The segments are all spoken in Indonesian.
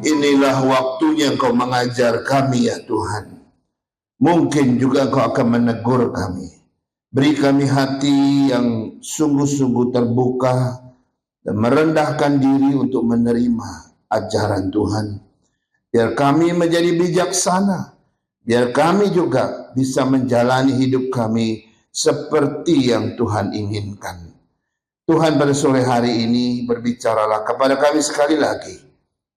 inilah waktunya Engkau mengajar kami ya Tuhan. Mungkin juga Engkau akan menegur kami. Beri kami hati yang sungguh-sungguh terbuka dan merendahkan diri untuk menerima ajaran Tuhan. Biar kami menjadi bijaksana. Biar kami juga bisa menjalani hidup kami seperti yang Tuhan inginkan. Tuhan, pada sore hari ini berbicaralah kepada kami sekali lagi.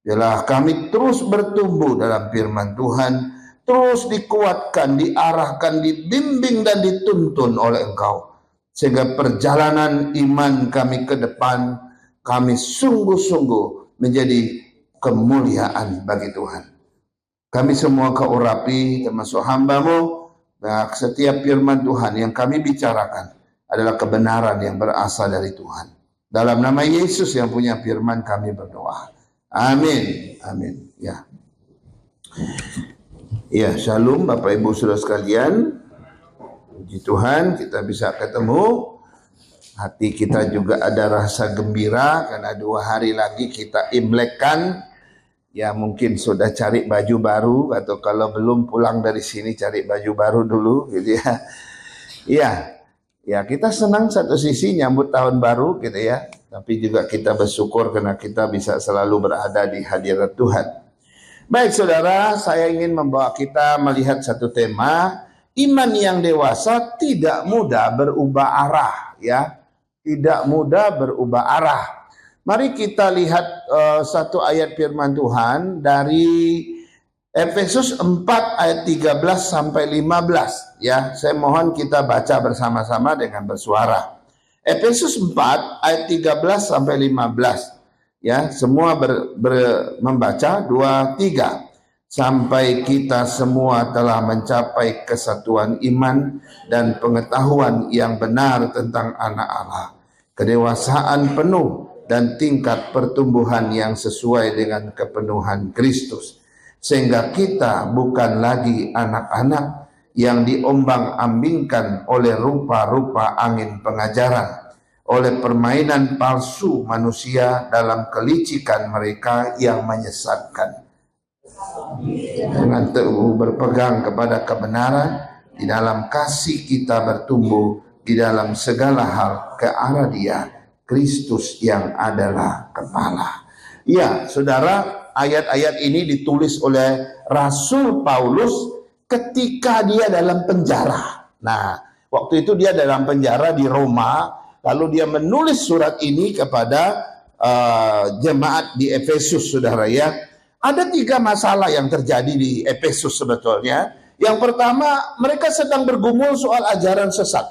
Biarlah kami terus bertumbuh dalam firman Tuhan, terus dikuatkan, diarahkan, dibimbing dan dituntun oleh Engkau. Sehingga perjalanan iman kami ke depan, kami sungguh-sungguh menjadi kemuliaan bagi Tuhan. Kami semua Kau urapi, termasuk hamba-Mu, dan setiap firman Tuhan yang kami bicarakan adalah kebenaran yang berasal dari Tuhan. Dalam nama Yesus yang punya firman kami berdoa. Amin. Amin. Ya. Ya, shalom Bapak Ibu Saudara sekalian. Puji Tuhan kita bisa ketemu. Hati kita juga ada rasa gembira karena 2 hari lagi kita imlekkan. Ya, mungkin sudah cari baju baru, atau kalau belum pulang dari sini cari baju baru dulu gitu ya. Iya. Ya, kita senang satu sisi nyambut tahun baru gitu ya. Tapi juga kita bersyukur karena kita bisa selalu berada di hadirat Tuhan. Baik saudara, saya ingin membawa kita melihat satu tema. Iman yang dewasa tidak mudah berubah arah ya. Tidak mudah berubah arah. Mari kita lihat satu ayat firman Tuhan dari Efesus 4 ayat 13 sampai 15 ya. Saya mohon kita baca bersama-sama dengan bersuara. Efesus 4 ayat 13 sampai 15 ya. Semua membaca 2 3. Sampai kita semua telah mencapai kesatuan iman dan pengetahuan yang benar tentang anak Allah, kedewasaan penuh dan tingkat pertumbuhan yang sesuai dengan kepenuhan Kristus, sehingga kita bukan lagi anak-anak yang diombang-ambingkan oleh rupa-rupa angin pengajaran, oleh permainan palsu manusia dalam kelicikan mereka yang menyesatkan. Dengan teguh berpegang kepada kebenaran, di dalam kasih kita bertumbuh di dalam segala hal ke arah Dia, Kristus yang adalah kepala. Ya, saudara, ayat-ayat ini ditulis oleh Rasul Paulus ketika dia dalam penjara. Nah, waktu itu dia dalam penjara di Roma, lalu dia menulis surat ini kepada jemaat di Efesus, saudara ya. Ada 3 masalah yang terjadi di Efesus sebetulnya. Yang pertama, mereka sedang bergumul soal ajaran sesat.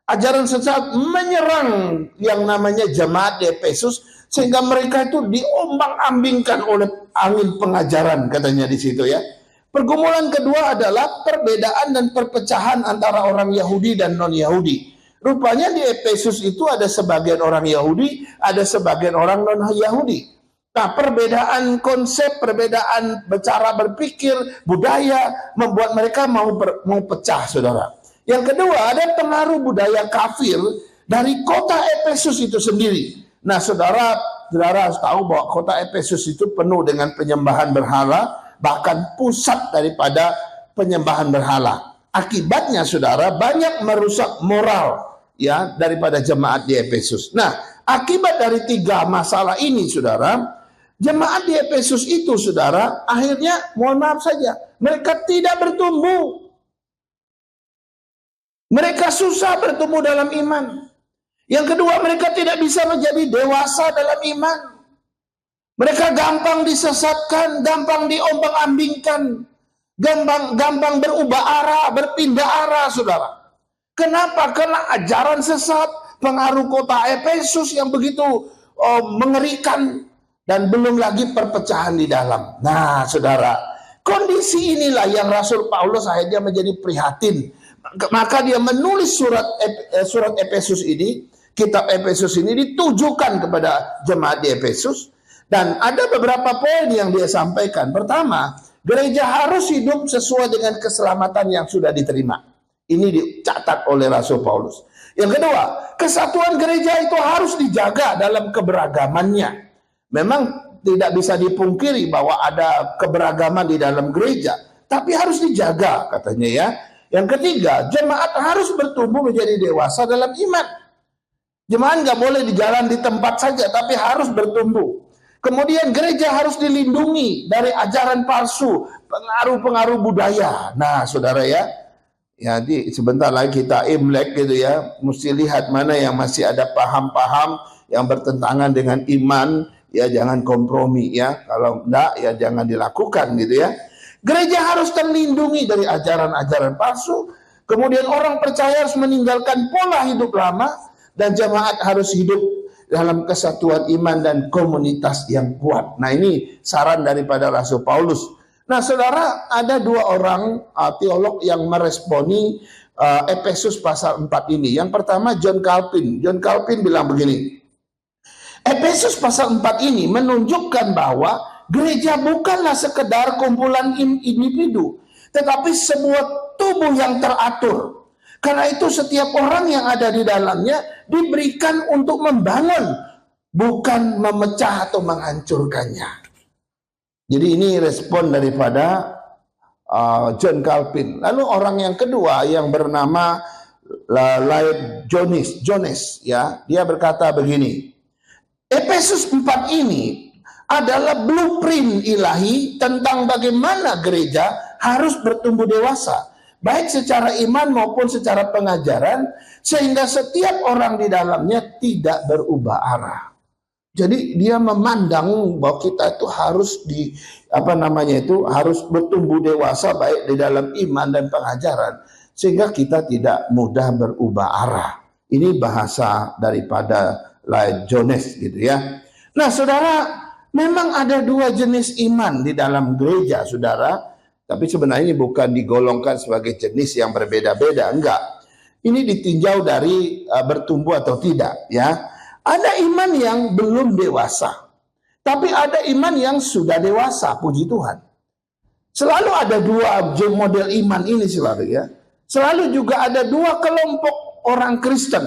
Ajaran sesat menyerang yang namanya jemaat di Efesus, sehingga mereka itu diombang-ambingkan oleh angin pengajaran, katanya di situ ya. Pergumulan kedua adalah perbedaan dan perpecahan antara orang Yahudi dan non-Yahudi. Rupanya di Efesus itu ada sebagian orang Yahudi, ada sebagian orang non-Yahudi. Nah, perbedaan konsep, perbedaan cara berpikir, budaya membuat mereka mau pecah, saudara. Yang kedua, ada pengaruh budaya kafir dari kota Efesus itu sendiri. Nah, saudara harus tahu bahwa kota Efesus itu penuh dengan penyembahan berhala, bahkan pusat daripada penyembahan berhala. Akibatnya, saudara, banyak merusak moral ya daripada jemaat di Efesus. Nah, akibat dari 3 masalah ini, saudara, jemaat di Efesus itu, saudara, akhirnya mohon maaf saja, mereka tidak bertumbuh. Mereka susah bertumbuh dalam iman. Yang kedua, mereka tidak bisa menjadi dewasa dalam iman. Mereka gampang disesatkan, gampang diombang-ambingkan, gampang berubah arah, berpindah arah, saudara. Kenapa? Karena ajaran sesat, pengaruh kota Efesus yang begitu mengerikan, dan belum lagi perpecahan di dalam. Nah, saudara, kondisi inilah yang Rasul Paulus akhirnya menjadi prihatin. Maka dia menulis surat Efesus ini, kitab Efesus ini ditujukan kepada jemaat di Efesus, dan ada beberapa poin yang dia sampaikan. Pertama, gereja harus hidup sesuai dengan keselamatan yang sudah diterima. Ini dicatat oleh Rasul Paulus. Yang kedua, kesatuan gereja itu harus dijaga dalam keberagamannya. Memang tidak bisa dipungkiri bahwa ada keberagaman di dalam gereja, tapi harus dijaga katanya ya. Yang ketiga, jemaat harus bertumbuh menjadi dewasa dalam iman. Jemaat nggak boleh di jalan di tempat saja, tapi harus bertumbuh. Kemudian gereja harus dilindungi dari ajaran palsu, pengaruh-pengaruh budaya. Nah, saudara ya, jadi sebentar lagi kita Imlek gitu ya, mesti lihat mana yang masih ada paham-paham yang bertentangan dengan iman, ya jangan kompromi ya. Kalau enggak ya jangan dilakukan gitu ya. Gereja harus terlindungi dari ajaran-ajaran palsu. Kemudian orang percaya harus meninggalkan pola hidup lama, dan jemaat harus hidup dalam kesatuan iman dan komunitas yang kuat. Nah, ini saran daripada Rasul Paulus. Nah, saudara, ada dua orang teolog yang meresponi Efesus pasal 4 ini. Yang pertama John Calvin. John Calvin bilang begini, Efesus pasal 4 ini menunjukkan bahwa gereja bukanlah sekedar kumpulan individu, tetapi sebuah tubuh yang teratur. Karena itu setiap orang yang ada di dalamnya diberikan untuk membangun, bukan memecah atau menghancurkannya. Jadi ini respon daripada John Calvin. Lalu orang yang kedua yang bernama Lloyd Jones ya, dia berkata begini, Efesus 4 ini adalah blueprint ilahi tentang bagaimana gereja harus bertumbuh dewasa, baik secara iman maupun secara pengajaran, sehingga setiap orang di dalamnya tidak berubah arah. Jadi dia memandang bahwa kita itu harus harus bertumbuh dewasa baik di dalam iman dan pengajaran, sehingga kita tidak mudah berubah arah. Ini bahasa daripada Lloyd Jones gitu ya. Nah, saudara, memang ada dua jenis iman di dalam gereja, saudara. Tapi sebenarnya ini bukan digolongkan sebagai jenis yang berbeda-beda, enggak. Ini ditinjau dari bertumbuh atau tidak, ya. Ada iman yang belum dewasa, tapi ada iman yang sudah dewasa, puji Tuhan. Selalu ada dua model iman ini, saudara ya. Selalu juga ada dua kelompok orang Kristen.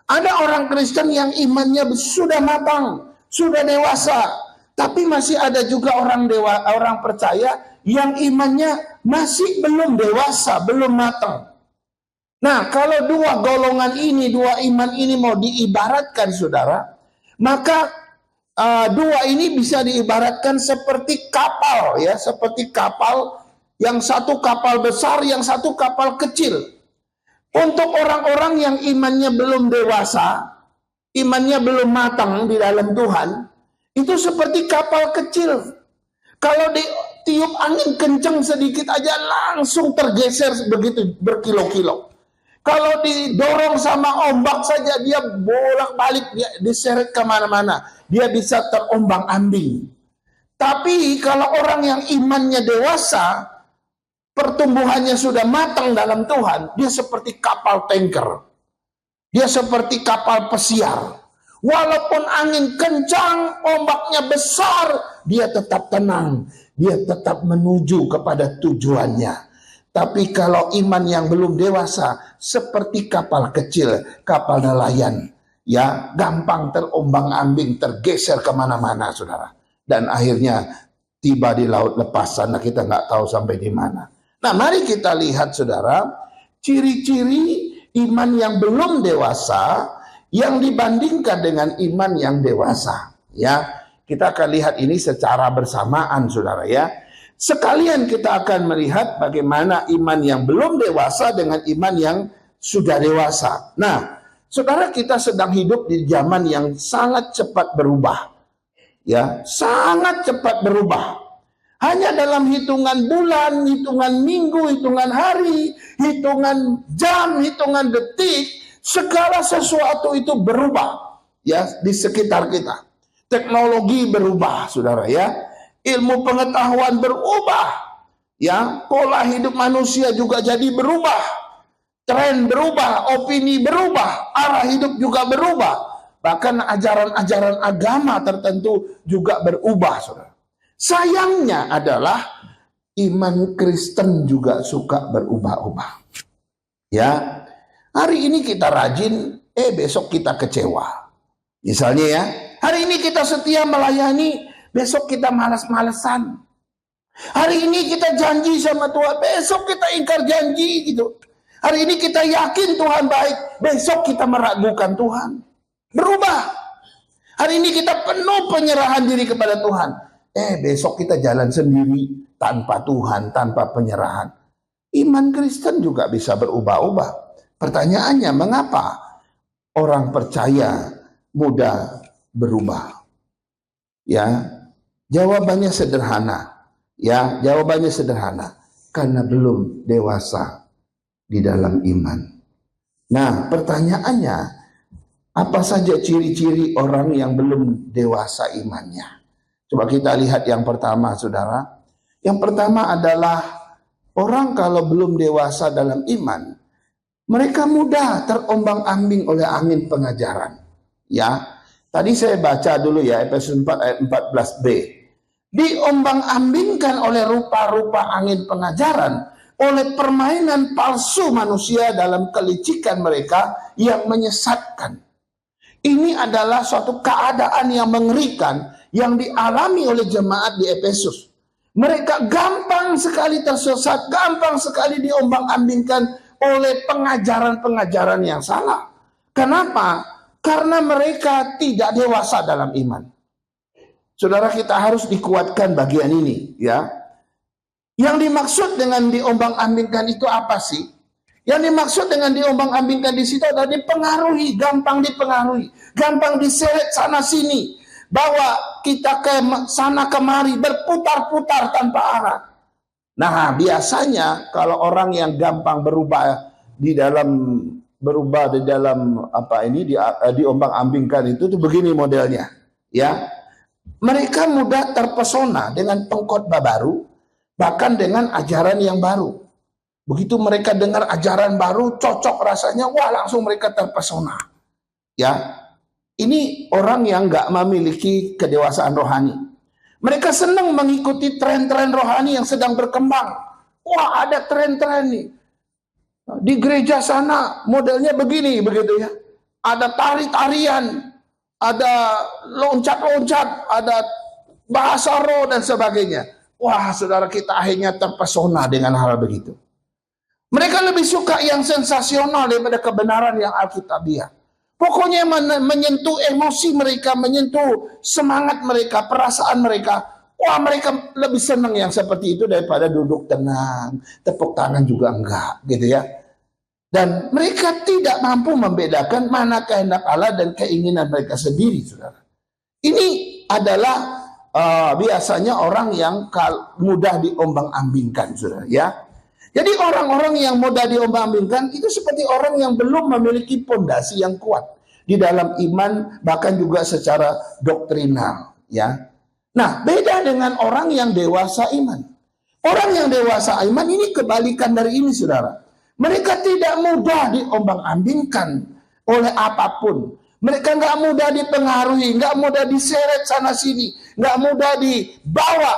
Ada orang Kristen yang imannya sudah matang, sudah dewasa, tapi masih ada juga orang percaya yang imannya masih belum dewasa, belum matang. Nah, kalau dua golongan ini, dua iman ini mau diibaratkan, saudara, maka dua ini bisa diibaratkan seperti kapal, ya, seperti kapal, yang satu kapal besar, yang satu kapal kecil. Untuk orang-orang yang imannya belum dewasa, imannya belum matang di dalam Tuhan, itu seperti kapal kecil. Kalau ditiup angin kencang sedikit aja langsung tergeser begitu berkilo-kilo. Kalau didorong sama ombak saja dia bolak-balik, dia diseret kemana-mana. Dia bisa terombang-ambing. Tapi kalau orang yang imannya dewasa, pertumbuhannya sudah matang dalam Tuhan, dia seperti kapal tanker. Dia seperti kapal pesiar. Walaupun angin kencang, ombaknya besar, dia tetap tenang. Dia tetap menuju kepada tujuannya. Tapi kalau iman yang belum dewasa, seperti kapal kecil, kapal nelayan, ya gampang terombang-ambing, tergeser kemana-mana, saudara. Dan akhirnya tiba di laut lepas sana, kita nggak tahu sampai di mana. Nah, mari kita lihat, saudara, ciri-ciri iman yang belum dewasa yang dibandingkan dengan iman yang dewasa. Ya, kita akan lihat ini secara bersamaan, saudara ya. Sekalian kita akan melihat bagaimana iman yang belum dewasa dengan iman yang sudah dewasa. Nah, saudara, kita sedang hidup di zaman yang sangat cepat berubah. Ya, sangat cepat berubah. Hanya dalam hitungan bulan, hitungan minggu, hitungan hari, hitungan jam, hitungan detik, segala sesuatu itu berubah ya di sekitar kita. Teknologi berubah, saudara ya. Ilmu pengetahuan berubah, ya. Pola hidup manusia juga jadi berubah. Tren berubah, opini berubah, arah hidup juga berubah. Bahkan ajaran-ajaran agama tertentu juga berubah, saudara. Sayangnya adalah iman Kristen juga suka berubah-ubah. Ya, hari ini kita rajin, besok kita kecewa. Misalnya ya, hari ini kita setia melayani, besok kita malas-malesan. Hari ini kita janji sama Tuhan, besok kita ingkar janji gitu. Hari ini kita yakin Tuhan baik, besok kita meragukan Tuhan. Berubah. Hari ini kita penuh penyerahan diri kepada Tuhan. Besok kita jalan sendiri tanpa Tuhan, tanpa penyerahan. Iman Kristen juga bisa berubah-ubah. Pertanyaannya, mengapa orang percaya mudah berubah? Ya, jawabannya sederhana. Karena belum dewasa di dalam iman. Nah, pertanyaannya, apa saja ciri-ciri orang yang belum dewasa imannya? Coba kita lihat yang pertama, saudara. Yang pertama adalah orang kalau belum dewasa dalam iman, mereka mudah terombang-ambing oleh angin pengajaran. Ya, tadi saya baca dulu ya, Efesus 4 ayat 14b. Diombang-ambingkan oleh rupa-rupa angin pengajaran, oleh permainan palsu manusia dalam kelicikan mereka yang menyesatkan. Ini adalah suatu keadaan yang mengerikan yang dialami oleh jemaat di Efesus. Mereka gampang sekali tersesat, gampang sekali diombang-ambingkan oleh pengajaran-pengajaran yang salah. Kenapa? Karena mereka tidak dewasa dalam iman. Saudara, kita harus dikuatkan bagian ini, ya. Yang dimaksud dengan diombang-ambingkan itu apa sih? Yang dimaksud dengan diombang-ambingkan di situ adalah dipengaruhi, gampang dipengaruhi, gampang diseret sana sini, bawa kita ke sana kemari, berputar-putar tanpa arah. Nah, biasanya kalau orang yang gampang di dalam diombang-ambingkan itu tuh begini modelnya, ya. Mereka mudah terpesona dengan pengkhotbah baru, bahkan dengan ajaran yang baru. Begitu mereka dengar ajaran baru, cocok rasanya, wah langsung mereka terpesona. Ya, ini orang yang nggak memiliki kedewasaan rohani. Mereka senang mengikuti tren-tren rohani yang sedang berkembang. Wah, ada tren-tren nih. Di gereja sana modelnya begini, begitu ya. Ada tari-tarian, ada loncat-loncat, ada bahasa roh dan sebagainya. Wah, saudara, kita akhirnya terpesona dengan hal begitu. Mereka lebih suka yang sensasional daripada kebenaran yang alkitabiah. Pokoknya menyentuh emosi mereka, menyentuh semangat mereka, perasaan mereka. Wah, mereka lebih senang yang seperti itu daripada duduk tenang, tepuk tangan juga enggak, gitu ya. Dan mereka tidak mampu membedakan mana kehendak Allah dan keinginan mereka sendiri, saudara. Ini adalah biasanya orang yang mudah diombang-ambingkan, saudara, ya. Jadi orang-orang yang mudah diombang-ambingkan itu seperti orang yang belum memiliki pondasi yang kuat di dalam iman, bahkan juga secara doktrinal, ya. Nah, beda dengan orang yang dewasa iman. Orang yang dewasa iman ini kebalikan dari ini, saudara. Mereka tidak mudah diombang-ambingkan oleh apapun. Mereka nggak mudah dipengaruhi, nggak mudah diseret sana sini, nggak mudah dibawa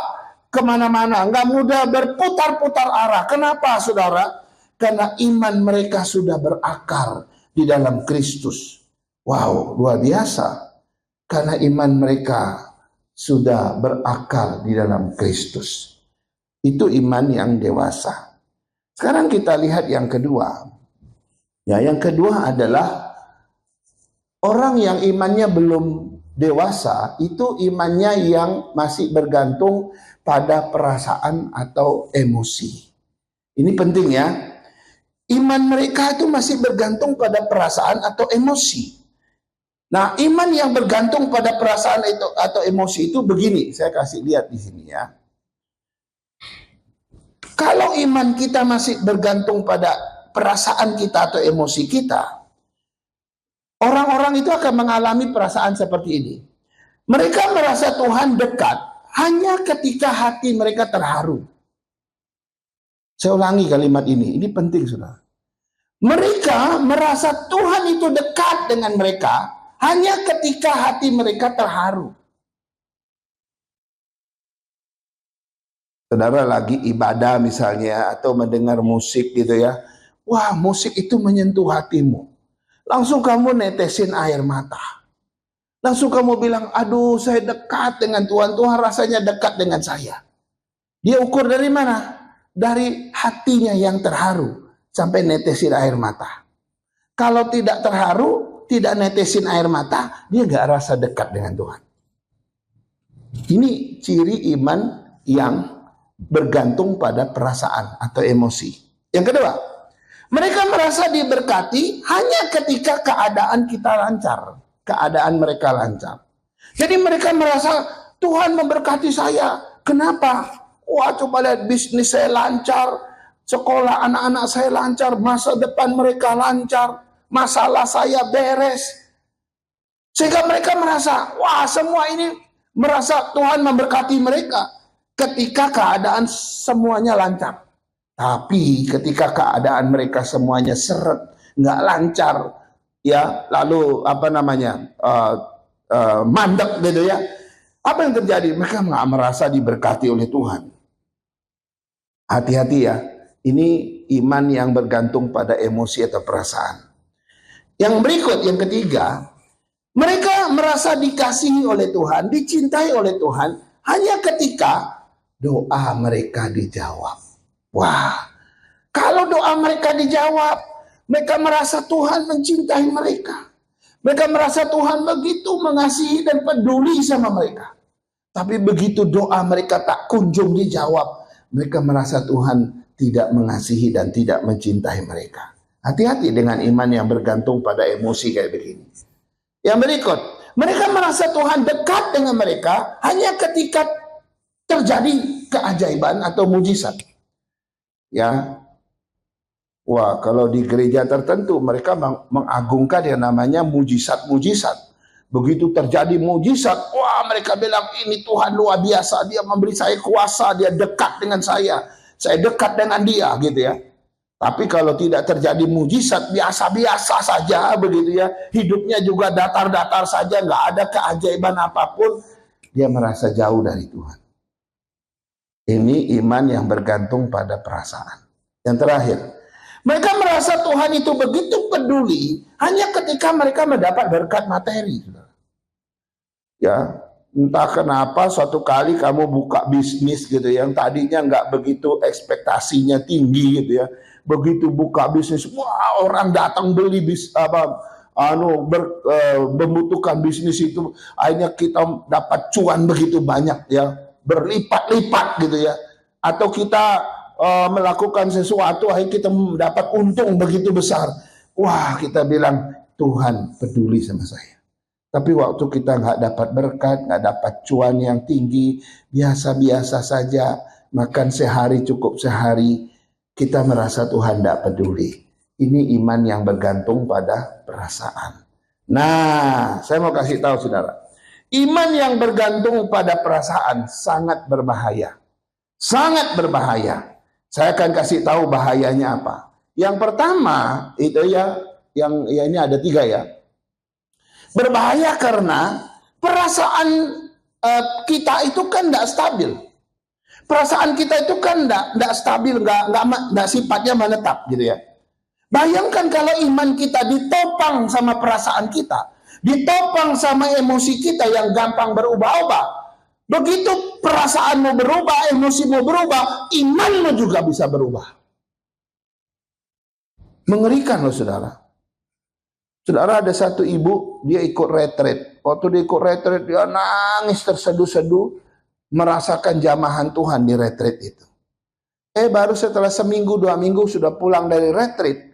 kemana-mana, nggak mudah berputar-putar arah. Kenapa, saudara? Karena iman mereka sudah berakar di dalam Kristus. Wow, luar biasa. Karena iman mereka sudah berakar di dalam Kristus. Itu iman yang dewasa. Sekarang kita lihat yang kedua. Ya, yang kedua adalah orang yang imannya belum dewasa, itu imannya yang masih bergantung pada perasaan atau emosi. Ini penting ya. Iman mereka itu masih bergantung pada perasaan atau emosi. Nah, iman yang bergantung pada perasaan itu atau emosi itu begini, saya kasih lihat di sini ya. Kalau iman kita masih bergantung pada perasaan kita atau emosi kita, orang-orang itu akan mengalami perasaan seperti ini. Mereka merasa Tuhan dekat hanya ketika hati mereka terharu. Saya ulangi kalimat ini penting, saudara. Mereka merasa Tuhan itu dekat dengan mereka hanya ketika hati mereka terharu. Saudara lagi ibadah misalnya, atau mendengar musik gitu ya. Wah, musik itu menyentuh hatimu. Langsung kamu netesin air mata. Langsung kamu bilang, aduh saya dekat dengan Tuhan, Tuhan rasanya dekat dengan saya. Dia ukur dari mana? Dari hatinya yang terharu sampai netesin air mata. Kalau tidak terharu, tidak netesin air mata, dia gak rasa dekat dengan Tuhan. Ini ciri iman yang bergantung pada perasaan atau emosi. Yang kedua, mereka merasa diberkati hanya ketika keadaan kita lancar. Keadaan mereka lancar. Jadi mereka merasa Tuhan memberkati saya. Kenapa? Wah, coba lihat bisnis saya lancar, sekolah anak-anak saya lancar, masa depan mereka lancar, masalah saya beres. Sehingga mereka merasa, wah semua ini merasa Tuhan memberkati mereka ketika keadaan semuanya lancar. Tapi ketika keadaan mereka semuanya seret, nggak lancar, ya lalu mandek gitu ya. Apa yang terjadi? Mereka nggak merasa diberkati oleh Tuhan. Hati-hati ya, ini iman yang bergantung pada emosi atau perasaan. Yang berikut, yang ketiga, mereka merasa dikasihi oleh Tuhan, dicintai oleh Tuhan, hanya ketika doa mereka dijawab. Wah, kalau doa mereka dijawab, mereka merasa Tuhan mencintai mereka. Mereka merasa Tuhan begitu mengasihi dan peduli sama mereka. Tapi begitu doa mereka tak kunjung dijawab, mereka merasa Tuhan tidak mengasihi dan tidak mencintai mereka. Hati-hati dengan iman yang bergantung pada emosi kayak begini. Yang berikut, mereka merasa Tuhan dekat dengan mereka hanya ketika terjadi keajaiban atau mujizat. Ya, wah kalau di gereja tertentu mereka mengagungkan yang namanya mujizat-mujizat. Begitu terjadi mujizat, wah mereka bilang ini Tuhan luar biasa, dia memberi saya kuasa, dia dekat dengan saya dekat dengan dia gitu ya. Tapi kalau tidak terjadi mujizat, biasa-biasa saja begitu ya, hidupnya juga datar-datar saja, nggak ada keajaiban apapun, dia merasa jauh dari Tuhan. Ini iman yang bergantung pada perasaan. Yang terakhir, mereka merasa Tuhan itu begitu peduli hanya ketika mereka mendapat berkat materi. Ya, entah kenapa suatu kali kamu buka bisnis gitu yang tadinya nggak begitu ekspektasinya tinggi gitu ya. Begitu buka bisnis, wah orang datang beli membutuhkan bisnis itu, akhirnya kita dapat cuan begitu banyak ya, berlipat-lipat gitu ya. Atau kita melakukan sesuatu, akhirnya kita mendapat untung begitu besar. Wah, kita bilang Tuhan peduli sama saya. Tapi waktu kita nggak dapat berkat, nggak dapat cuan yang tinggi, biasa-biasa saja, makan sehari cukup sehari, kita merasa Tuhan tidak peduli. Ini iman yang bergantung pada perasaan. Nah, saya mau kasih tahu saudara, iman yang bergantung pada perasaan sangat berbahaya. Sangat berbahaya. Saya akan kasih tahu bahayanya apa. Yang pertama, itu ya, ini ada 3 ya. Berbahaya karena perasaan kita itu kan tidak stabil. Perasaan kita itu kan tidak stabil, nggak sifatnya menetap gitu ya. Bayangkan kalau iman kita ditopang sama perasaan kita, ditopang sama emosi kita yang gampang berubah-ubah. Begitu perasaanmu berubah, emosimu berubah, imanmu juga bisa berubah. Mengerikan loh saudara. Saudara, ada satu ibu, dia ikut retret. Waktu dia ikut retret, dia nangis terseduh-seduh, merasakan jamahan Tuhan di retret itu. Baru setelah seminggu, 2 minggu sudah pulang dari retret,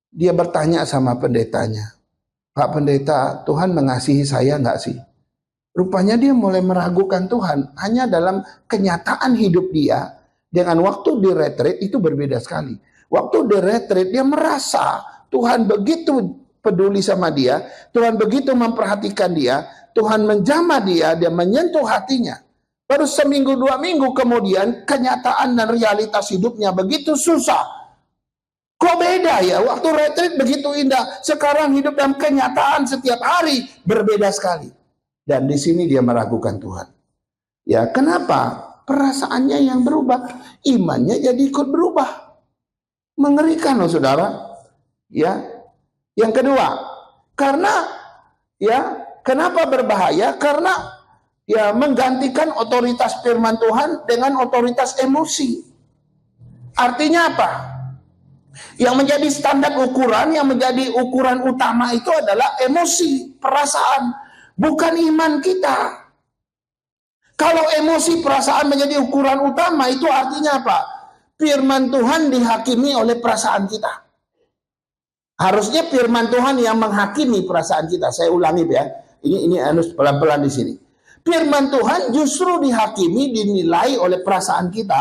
dia bertanya sama pendetanya, Pak Pendeta, Tuhan mengasihi saya nggak sih? Rupanya dia mulai meragukan Tuhan. Hanya dalam kenyataan hidup dia, dengan waktu di retret itu berbeda sekali. Waktu di retret, dia merasa Tuhan begitu peduli sama dia, Tuhan begitu memperhatikan dia, Tuhan menjamah dia, dia menyentuh hatinya. Baru seminggu 2 minggu kemudian kenyataan dan realitas hidupnya begitu susah. Kok beda ya? Waktu retreat begitu indah, sekarang hidup dalam kenyataan setiap hari berbeda sekali. Dan di sini dia meragukan Tuhan. Ya, kenapa? Perasaannya yang berubah, imannya jadi ikut berubah. Mengerikan loh saudara. Ya. Yang kedua, karena ya Kenapa berbahaya? Karena ya menggantikan otoritas firman Tuhan dengan otoritas emosi. Artinya apa? Yang menjadi standar ukuran, yang menjadi ukuran utama itu adalah emosi, perasaan, bukan iman kita. Kalau emosi, perasaan menjadi ukuran utama, itu artinya apa? Firman Tuhan dihakimi oleh perasaan kita. Harusnya firman Tuhan yang menghakimi perasaan kita. Saya ulangi ya. Ini harus pelan-pelan di sini. Firman Tuhan justru dihakimi, dinilai oleh perasaan kita.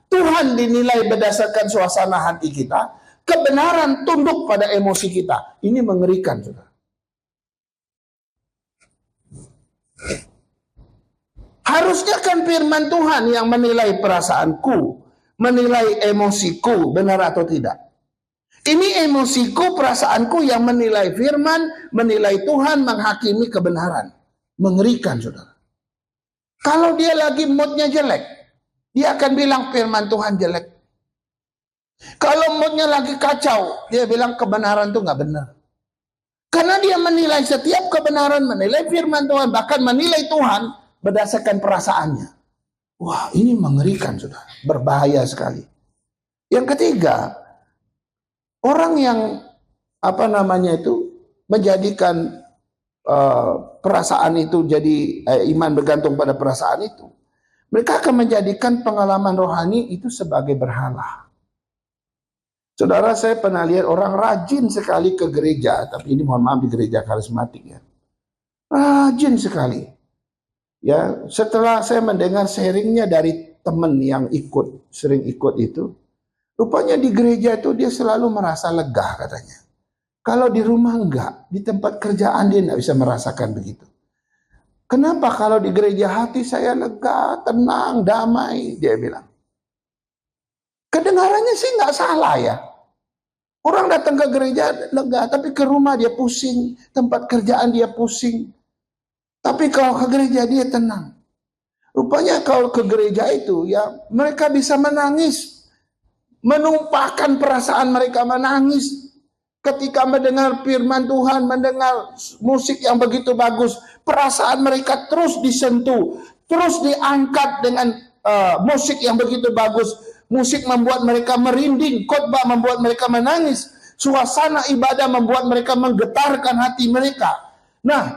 Tuhan dinilai berdasarkan suasana hati kita. Kebenaran tunduk pada emosi kita. Ini mengerikan, saudara. Harusnya kan firman Tuhan yang menilai perasaanku, menilai emosiku, benar atau tidak. Ini emosiku, perasaanku yang menilai firman, menilai Tuhan, menghakimi kebenaran. Mengerikan, saudara. Kalau dia lagi moodnya jelek, dia akan bilang firman Tuhan jelek. Kalau moodnya lagi kacau, dia bilang kebenaran itu nggak benar. Karena dia menilai setiap kebenaran, menilai firman Tuhan, bahkan menilai Tuhan berdasarkan perasaannya. Wah, ini mengerikan, saudara. Berbahaya sekali. Yang ketiga, orang yang menjadikan perasaan itu jadi iman bergantung pada perasaan itu, mereka akan menjadikan pengalaman rohani itu sebagai berhala. Saudara, saya pernah lihat orang rajin sekali ke gereja, tapi ini mohon maaf di gereja karismatik ya, rajin sekali. Ya, setelah saya mendengar sharingnya dari teman yang sering ikut itu, rupanya di gereja itu dia selalu merasa lega katanya. Kalau di rumah enggak, di tempat kerjaan dia enggak bisa merasakan begitu. Kenapa kalau di gereja hati saya lega, tenang, damai, dia bilang. Kedengarannya sih enggak salah ya. Orang datang ke gereja lega, tapi ke rumah dia pusing, tempat kerjaan dia pusing. Tapi kalau ke gereja dia tenang. Rupanya kalau ke gereja itu ya mereka bisa menangis, menumpahkan perasaan mereka, menangis ketika mendengar firman Tuhan, mendengar musik yang begitu bagus. Perasaan mereka terus disentuh, terus diangkat dengan musik yang begitu bagus. Musik membuat mereka merinding, khotbah membuat mereka menangis, suasana ibadah membuat mereka menggetarkan hati mereka. Nah,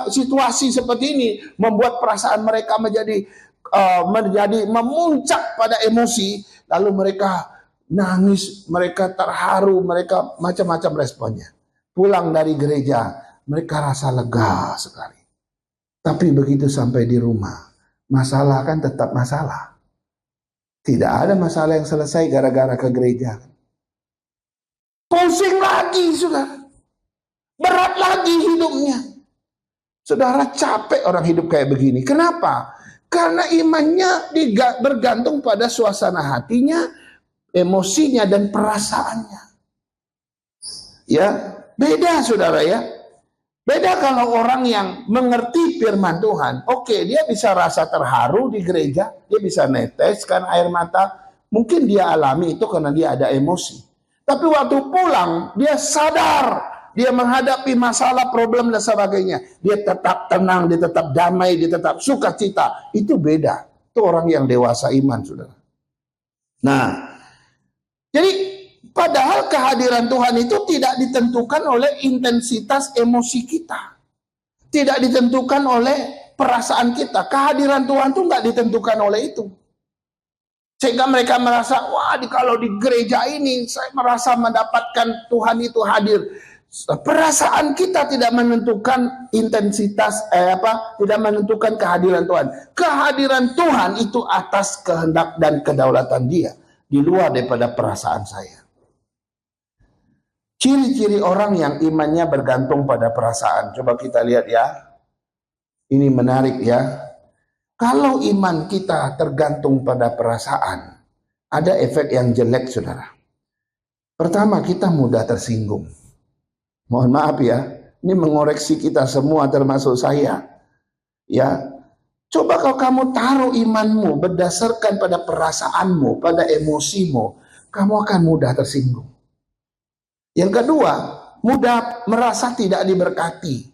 situasi seperti ini membuat perasaan mereka menjadi memuncak pada emosi, lalu mereka nangis, mereka terharu, mereka macam-macam responnya. Pulang dari gereja, mereka rasa lega sekali. Tapi begitu sampai di rumah, masalah kan tetap masalah. Tidak ada masalah yang selesai gara-gara ke gereja. Pusing lagi, saudara. Berat lagi hidupnya. Saudara, capek orang hidup kayak begini. Kenapa? Karena imannya bergantung pada suasana hatinya, emosinya, dan perasaannya. Ya, beda saudara ya. Beda kalau orang yang mengerti firman Tuhan. Oke, dia bisa rasa terharu di gereja, dia bisa neteskan air mata. Mungkin dia alami itu karena dia ada emosi. Tapi waktu pulang, dia sadar, dia menghadapi masalah, problem dan sebagainya. Dia tetap tenang, dia tetap damai, dia tetap sukacita. Itu beda. Itu orang yang dewasa iman, saudara. Nah, jadi padahal kehadiran Tuhan itu tidak ditentukan oleh intensitas emosi kita. Tidak ditentukan oleh perasaan kita. Kehadiran Tuhan itu nggak ditentukan oleh itu. Sehingga mereka merasa, wah kalau di gereja ini saya merasa mendapatkan Tuhan itu hadir. Perasaan kita tidak menentukan intensitas, tidak menentukan kehadiran Tuhan. Kehadiran Tuhan itu atas kehendak dan kedaulatan Dia. Di luar daripada perasaan saya. Ciri-ciri orang yang imannya bergantung pada perasaan. Coba kita lihat ya. Ini menarik ya. Kalau iman kita tergantung pada perasaan, ada efek yang jelek, saudara. Pertama, kita mudah tersinggung. Mohon maaf ya. Ini mengoreksi kita semua termasuk saya. Ya. Coba kalau kamu taruh imanmu berdasarkan pada perasaanmu, pada emosimu, kamu akan mudah tersinggung. Yang kedua, mudah merasa tidak diberkati.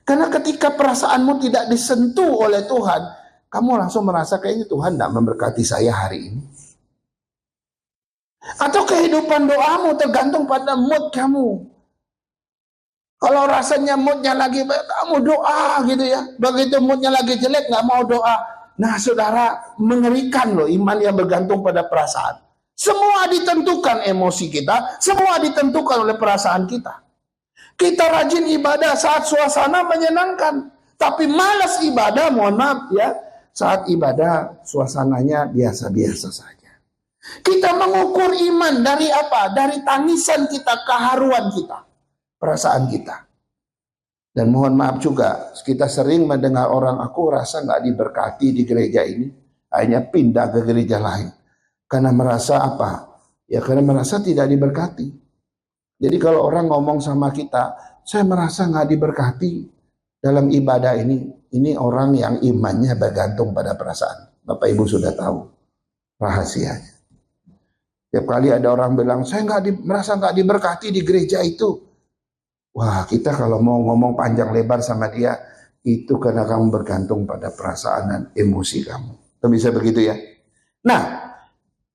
Karena ketika perasaanmu tidak disentuh oleh Tuhan, kamu langsung merasa kayaknya Tuhan tidak memberkati saya hari ini. Atau kehidupan doamu tergantung pada mood kamu. Kalau rasanya moodnya lagi baik, kamu doa gitu ya. Begitu moodnya lagi jelek, nggak mau doa. Nah saudara, mengerikan loh iman yang bergantung pada perasaan. Semua ditentukan emosi kita, semua ditentukan oleh perasaan kita. Kita rajin ibadah saat suasana menyenangkan. Tapi malas ibadah, mohon maaf ya, saat ibadah suasananya biasa-biasa saja. Kita mengukur iman dari apa? Dari tangisan kita, keharuan kita, perasaan kita. Dan mohon maaf juga, kita sering mendengar orang, aku rasa nggak diberkati di gereja ini, akhirnya pindah ke gereja lain. Karena merasa apa? Ya karena merasa tidak diberkati. Jadi kalau orang ngomong sama kita, saya merasa nggak diberkati dalam ibadah ini orang yang imannya bergantung pada perasaan. Bapak Ibu sudah tahu rahasianya. Tiap kali ada orang bilang, saya merasa nggak diberkati di gereja itu. Wah, kita kalau mau ngomong panjang lebar sama dia, itu karena kamu bergantung pada perasaan dan emosi kamu. Itu bisa begitu ya? Nah,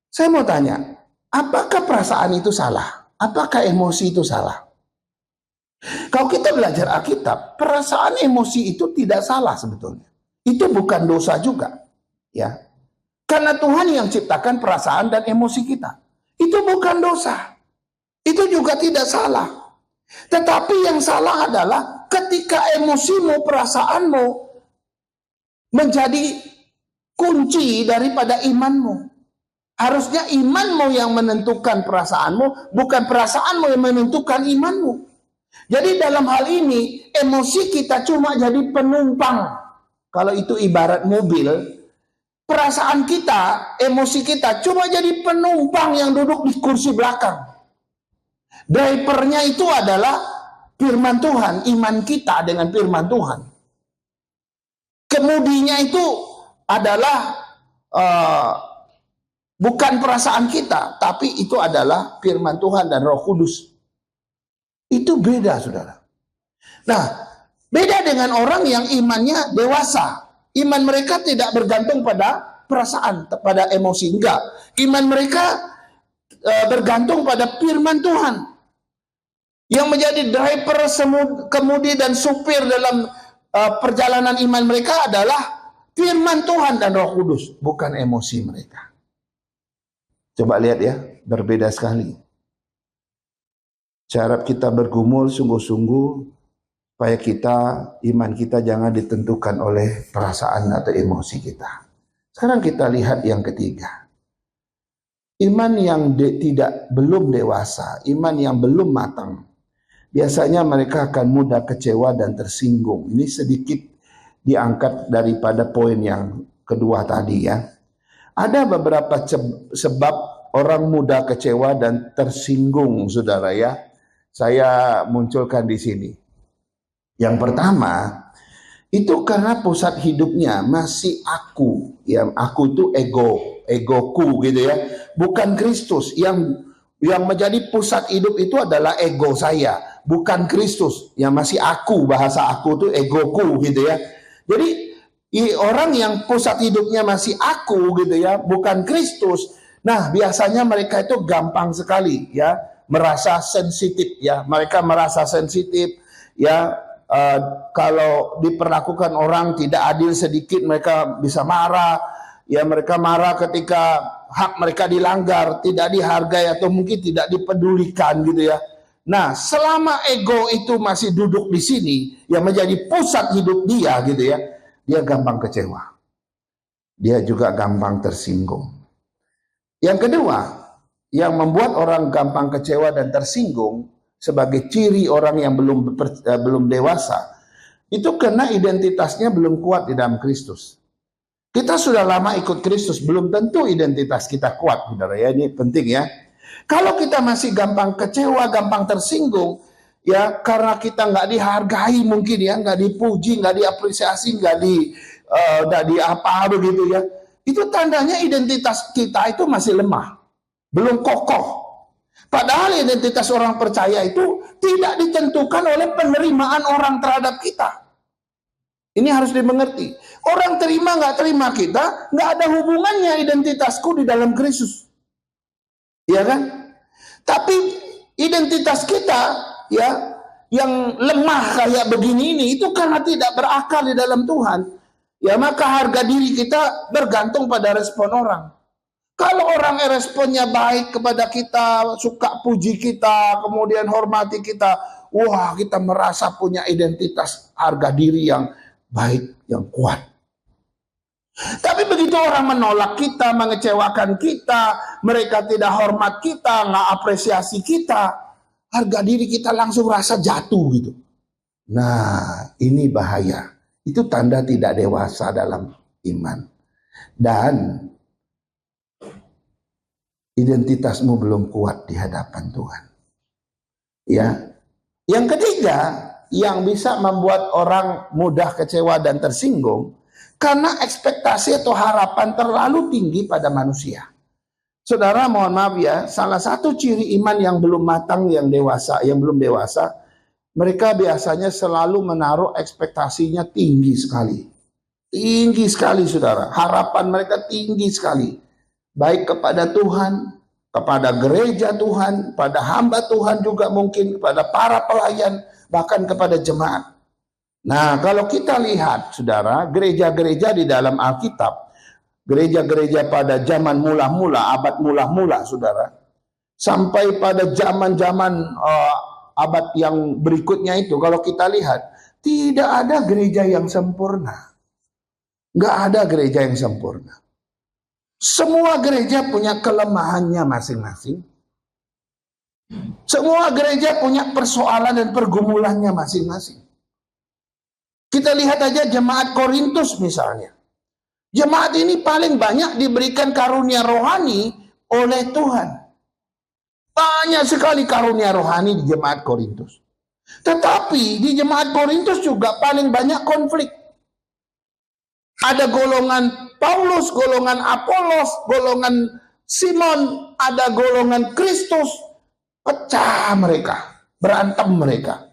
saya mau tanya, apakah perasaan itu salah? Apakah emosi itu salah? Kalau kita belajar Alkitab, perasaan emosi itu tidak salah sebetulnya. Itu bukan dosa juga. Ya, karena Tuhan yang ciptakan perasaan dan emosi kita. Itu bukan dosa. Itu juga tidak salah. Tetapi yang salah adalah ketika emosimu, perasaanmu menjadi kunci daripada imanmu. Harusnya imanmu yang menentukan perasaanmu, bukan perasaanmu yang menentukan imanmu. Jadi dalam hal ini, emosi kita cuma jadi penumpang. Kalau itu ibarat mobil, perasaan kita, emosi kita cuma jadi penumpang yang duduk di kursi belakang. Drivernya itu adalah firman Tuhan, iman kita dengan firman Tuhan. Kemudinya itu adalah bukan perasaan kita, tapi itu adalah firman Tuhan dan Roh Kudus. Itu beda, saudara. Nah, beda dengan orang yang imannya dewasa. Iman mereka tidak bergantung pada perasaan, pada emosi. Enggak. Iman mereka bergantung pada firman Tuhan. Yang menjadi driver, kemudi dan supir dalam perjalanan iman mereka adalah firman Tuhan dan Roh Kudus, bukan emosi mereka. Coba lihat ya, berbeda sekali. Cara kita bergumul sungguh-sungguh supaya iman kita jangan ditentukan oleh perasaan atau emosi kita. Sekarang kita lihat yang ketiga. Iman yang belum dewasa, iman yang belum matang. Biasanya mereka akan mudah kecewa dan tersinggung. Ini sedikit diangkat daripada poin yang kedua tadi ya. Ada beberapa sebab orang mudah kecewa dan tersinggung, saudara ya. Saya munculkan di sini. Yang pertama, itu karena pusat hidupnya masih aku. Yang aku itu egoku gitu ya. Bukan Kristus. Yang menjadi pusat hidup itu adalah ego saya, bukan Kristus. Yang masih aku, bahasa aku itu egoku gitu ya. Jadi orang yang pusat hidupnya masih aku gitu ya, bukan Kristus. Nah, biasanya mereka itu gampang sekali ya merasa sensitif ya. Mereka merasa sensitif ya. Kalau diperlakukan orang tidak adil sedikit mereka bisa marah. Ya, mereka marah ketika hak mereka dilanggar, tidak dihargai atau mungkin tidak dipedulikan gitu ya. Nah, selama ego itu masih duduk di sini yang menjadi pusat hidup dia gitu ya, dia gampang kecewa. Dia juga gampang tersinggung. Yang kedua, yang membuat orang gampang kecewa dan tersinggung sebagai ciri orang yang belum dewasa, itu karena identitasnya belum kuat di dalam Kristus. Kita sudah lama ikut Kristus, belum tentu identitas kita kuat, saudara ya. Ini penting ya. Kalau kita masih gampang kecewa, gampang tersinggung, ya karena kita nggak dihargai mungkin ya, nggak dipuji, nggak diapresiasi, nggak di apa begitu ya. Itu tandanya identitas kita itu masih lemah, belum kokoh. Padahal identitas orang percaya itu tidak ditentukan oleh penerimaan orang terhadap kita. Ini harus dimengerti. Orang terima nggak terima kita, nggak ada hubungannya identitasku di dalam Kristus. Ya kan? Tapi identitas kita ya yang lemah kayak begini ini itu karena tidak berakar di dalam Tuhan. Ya maka harga diri kita bergantung pada respon orang. Kalau orang responnya baik kepada kita, suka puji kita, kemudian hormati kita, wah kita merasa punya identitas harga diri yang baik, yang kuat. Tapi begitu orang menolak kita, mengecewakan kita, mereka tidak hormat kita, nggak apresiasi kita, harga diri kita langsung rasa jatuh gitu. Nah, ini bahaya. Itu tanda tidak dewasa dalam iman. Dan identitasmu belum kuat di hadapan Tuhan. Ya. Yang ketiga, yang bisa membuat orang mudah kecewa dan tersinggung karena ekspektasi atau harapan terlalu tinggi pada manusia. Saudara, mohon maaf ya, salah satu ciri iman yang belum matang, yang belum dewasa, mereka biasanya selalu menaruh ekspektasinya tinggi sekali. Tinggi sekali, saudara. Harapan mereka tinggi sekali. Baik kepada Tuhan, kepada gereja Tuhan, pada hamba Tuhan juga mungkin, kepada para pelayan, bahkan kepada jemaat. Nah, kalau kita lihat, saudara, gereja-gereja di dalam Alkitab, gereja-gereja pada zaman mula-mula, abad mula-mula, saudara, sampai pada zaman-zaman abad yang berikutnya itu, kalau kita lihat, tidak ada gereja yang sempurna. Nggak ada gereja yang sempurna. Semua gereja punya kelemahannya masing-masing. Semua gereja punya persoalan dan pergumulannya masing-masing. Kita lihat aja jemaat Korintus misalnya. Jemaat ini paling banyak diberikan karunia rohani oleh Tuhan. Banyak sekali karunia rohani di jemaat Korintus. Tetapi di jemaat Korintus juga paling banyak konflik. Ada golongan Paulus, golongan Apolos, golongan Simon, ada golongan Kristus. Pecah mereka, berantem mereka.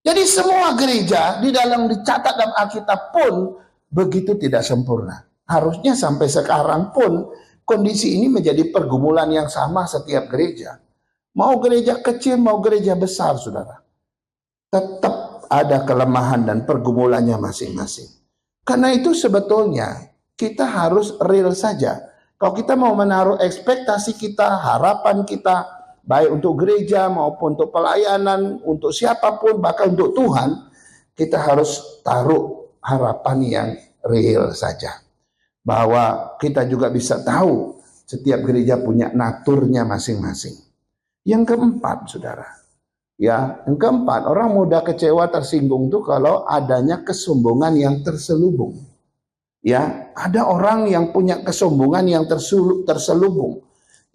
Jadi semua gereja di dalam dicatat dalam Alkitab pun begitu tidak sempurna. Harusnya sampai sekarang pun kondisi ini menjadi pergumulan yang sama setiap gereja. Mau gereja kecil, mau gereja besar, saudara. Tetap ada kelemahan dan pergumulannya masing-masing. Karena itu sebetulnya kita harus real saja. Kalau kita mau menaruh ekspektasi kita, harapan kita, baik untuk gereja maupun untuk pelayanan, untuk siapapun, bahkan untuk Tuhan, kita harus taruh harapan yang real saja. Bahwa kita juga bisa tahu setiap gereja punya naturnya masing-masing. Yang keempat, saudara, ya, yang keempat, orang mudah kecewa tersinggung tuh kalau adanya kesombongan yang terselubung. Ya, ada orang yang punya kesombongan yang terselubung.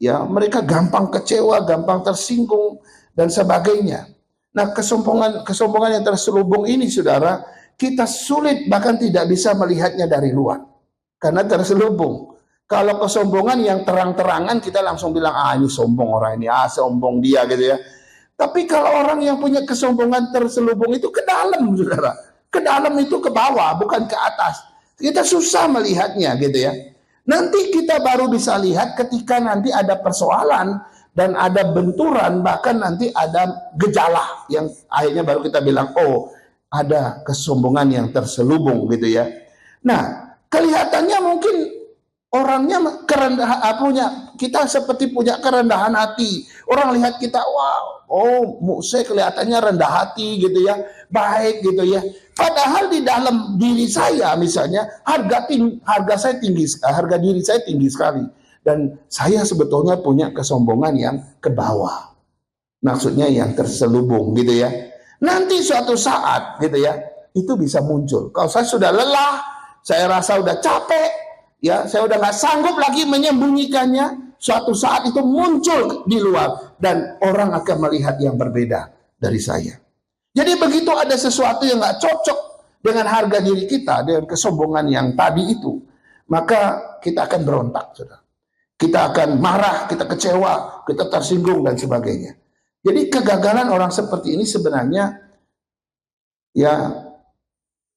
Ya, mereka gampang kecewa, gampang tersinggung dan sebagainya. Nah, kesombongan yang terselubung ini, saudara, kita sulit bahkan tidak bisa melihatnya dari luar karena terselubung. Kalau kesombongan yang terang-terangan kita langsung bilang, ini sombong orang ini, sombong dia gitu ya. Tapi kalau orang yang punya kesombongan terselubung itu ke dalam, saudara. Ke dalam itu ke bawah, bukan ke atas. Kita susah melihatnya gitu ya. Nanti kita baru bisa lihat ketika nanti ada persoalan dan ada benturan, bahkan nanti ada gejala yang akhirnya baru kita bilang, oh ada kesombongan yang terselubung gitu ya. Nah, kelihatannya mungkin orangnya kita seperti punya kerendahan hati. Orang lihat kita, wow, saya kelihatannya rendah hati gitu ya, baik gitu ya. Padahal di dalam diri saya misalnya harga diri saya tinggi sekali dan saya sebetulnya punya kesombongan yang ke bawah. Maksudnya yang terselubung gitu ya. Nanti suatu saat gitu ya, itu bisa muncul. Kalau saya sudah lelah, saya rasa udah capek, ya, saya udah nggak sanggup lagi menyembunyikannya. Suatu saat itu muncul di luar dan orang akan melihat yang berbeda dari saya. Jadi begitu ada sesuatu yang nggak cocok dengan harga diri kita, dengan kesombongan yang tadi itu, maka kita akan berontak, saudara. Kita akan marah, kita kecewa, kita tersinggung dan sebagainya. Jadi kegagalan orang seperti ini sebenarnya ya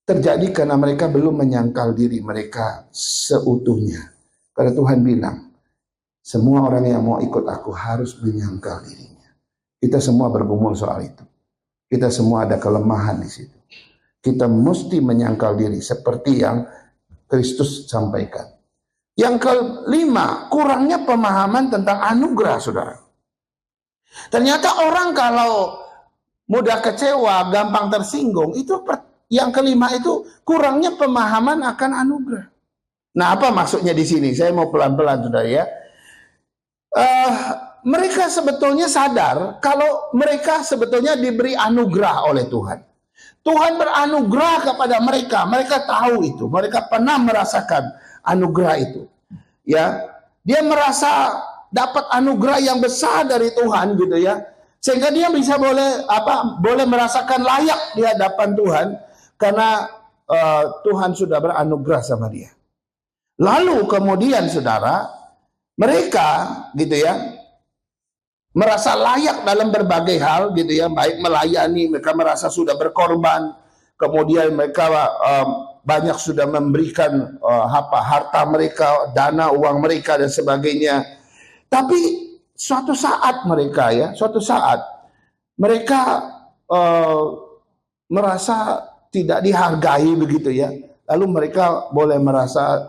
terjadi karena mereka belum menyangkal diri mereka seutuhnya. Karena Tuhan bilang, semua orang yang mau ikut aku harus menyangkal dirinya. Kita semua bergumul soal itu. Kita semua ada kelemahan di situ. Kita mesti menyangkal diri seperti yang Kristus sampaikan. Yang kelima, kurangnya pemahaman tentang anugerah, saudara. Ternyata orang kalau mudah kecewa, gampang tersinggung, itu yang kelima itu kurangnya pemahaman akan anugerah. Nah, apa maksudnya di sini? Saya mau pelan-pelan, saudara ya. Mereka sebetulnya sadar kalau mereka sebetulnya diberi anugerah oleh Tuhan. Tuhan beranugerah kepada mereka. Mereka tahu itu. Mereka pernah merasakan anugerah itu. Ya, dia merasa dapat anugerah yang besar dari Tuhan gitu ya. Sehingga dia bisa boleh merasakan layak di hadapan Tuhan karena Tuhan sudah beranugerah sama dia. Lalu kemudian saudara, mereka gitu ya merasa layak dalam berbagai hal gitu ya, baik melayani, mereka merasa sudah berkorban, kemudian mereka banyak sudah memberikan harta mereka, dana, uang mereka dan sebagainya. Tapi suatu saat mereka merasa tidak dihargai begitu ya. Lalu mereka boleh merasa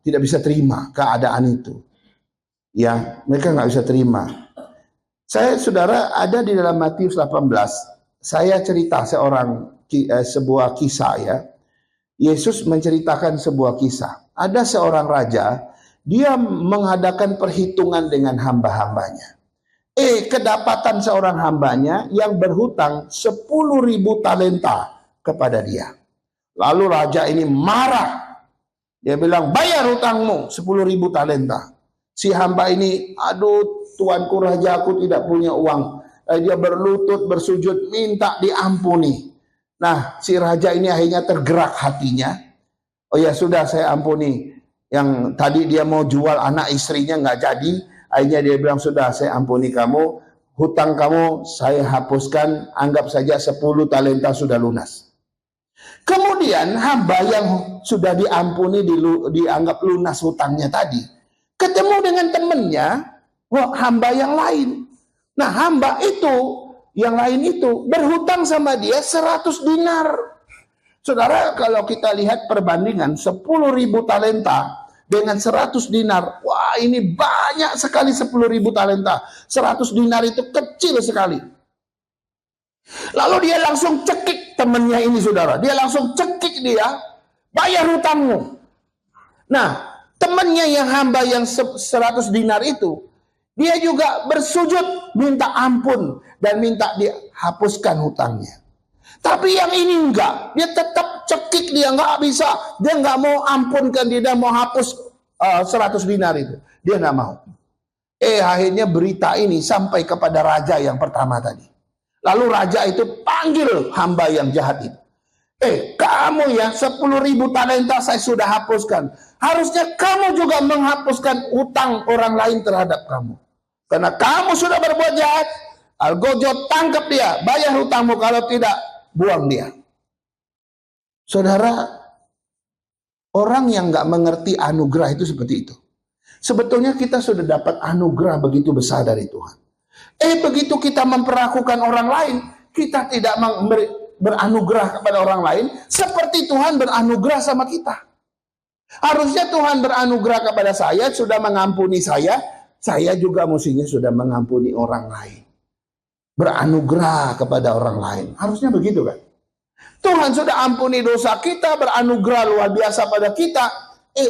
tidak bisa terima keadaan itu. Ya, mereka nggak bisa terima. Saya, saudara, ada di dalam Matius 18. Saya cerita sebuah kisah ya. Yesus menceritakan sebuah kisah. Ada seorang raja, dia mengadakan perhitungan dengan hamba-hambanya. Kedapatan seorang hambanya yang berhutang 10.000 talenta kepada dia. Lalu raja ini marah. Dia bilang, bayar hutangmu 10.000 talenta. Si hamba ini, aduh tuanku raja, aku tidak punya uang. Dia berlutut, bersujud, minta diampuni. Nah, si raja ini akhirnya tergerak hatinya. Oh ya sudah, saya ampuni. Yang tadi dia mau jual anak istrinya nggak jadi. Akhirnya dia bilang, sudah saya ampuni kamu. Hutang kamu saya hapuskan. Anggap saja 10 talenta sudah lunas. Kemudian hamba yang sudah diampuni, dianggap lunas hutangnya tadi, ketemu dengan temannya, hamba yang lain. Nah, hamba itu, yang lain itu berhutang sama dia 100 dinar. Saudara, kalau kita lihat perbandingan 10.000 talenta dengan 100 dinar, wah ini banyak sekali 10.000 talenta. 100 dinar itu kecil sekali. Lalu dia langsung cekik temannya ini, saudara. Dia langsung cekik dia, bayar hutangmu. Nah, temannya yang hamba yang 100 dinar itu, dia juga bersujud minta ampun dan minta dihapuskan hutangnya. Tapi yang ini enggak, dia tetap cekik, dia enggak bisa, dia enggak mau ampunkan, dia mau hapus 100 dinar itu. Dia enggak mau. Akhirnya berita ini sampai kepada raja yang pertama tadi. Lalu raja itu panggil hamba yang jahat itu. Kamu ya 10.000 talenta saya sudah hapuskan. Harusnya kamu juga menghapuskan utang orang lain terhadap kamu. Karena kamu sudah berbuat jahat. Algojo tangkap dia, bayar hutangmu, kalau tidak buang dia. Saudara, orang yang nggak mengerti anugerah itu seperti itu. Sebetulnya kita sudah dapat anugerah begitu besar dari Tuhan. Begitu kita memperlakukan orang lain, kita tidak beranugerah kepada orang lain seperti Tuhan beranugerah sama kita. Harusnya Tuhan beranugerah kepada saya, sudah mengampuni saya juga mestinya sudah mengampuni orang lain. Beranugerah kepada orang lain. Harusnya begitu kan? Tuhan sudah ampuni dosa kita, beranugerah luar biasa pada kita.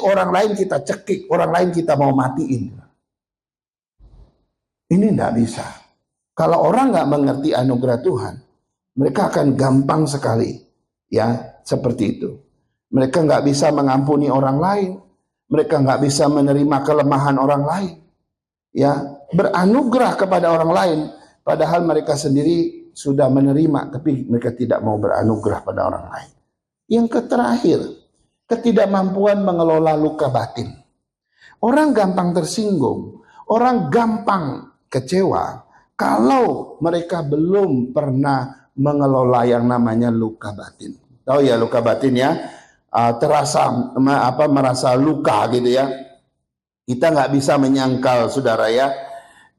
Orang lain kita cekik, orang lain kita mau matiin. Ini tidak bisa. Kalau orang nggak mengerti anugerah Tuhan, mereka akan gampang sekali, ya seperti itu. Mereka nggak bisa mengampuni orang lain, mereka nggak bisa menerima kelemahan orang lain, ya beranugerah kepada orang lain, padahal mereka sendiri sudah menerima, tapi mereka tidak mau beranugerah pada orang lain. Yang terakhir, ketidakmampuan mengelola luka batin. Orang gampang tersinggung, orang gampang kecewa kalau mereka belum pernah mengelola yang namanya luka batin. Tahu ya luka batin ya, terasa merasa luka gitu ya. Kita nggak bisa menyangkal saudara ya,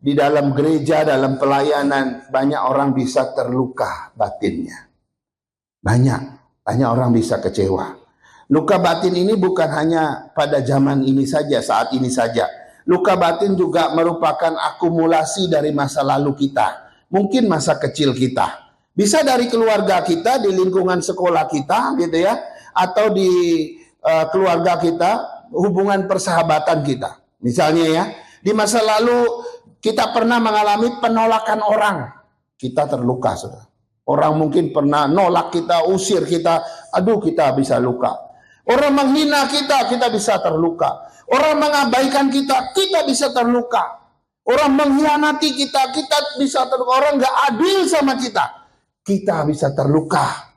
di dalam gereja, dalam pelayanan banyak orang bisa terluka batinnya. Banyak orang bisa kecewa. Luka batin ini bukan hanya pada zaman ini saja, saat ini saja. Luka batin juga merupakan akumulasi dari masa lalu kita. Mungkin masa kecil kita. Bisa dari keluarga kita, di lingkungan sekolah kita gitu ya. Atau di keluarga kita, hubungan persahabatan kita. Misalnya ya, di masa lalu kita pernah mengalami penolakan orang. Kita terluka, saudara. Orang mungkin pernah nolak kita, usir kita, kita bisa luka. Orang menghina kita, kita bisa terluka. Orang mengabaikan kita, kita bisa terluka. Orang mengkhianati kita, kita bisa terluka. Orang gak adil sama kita bisa terluka.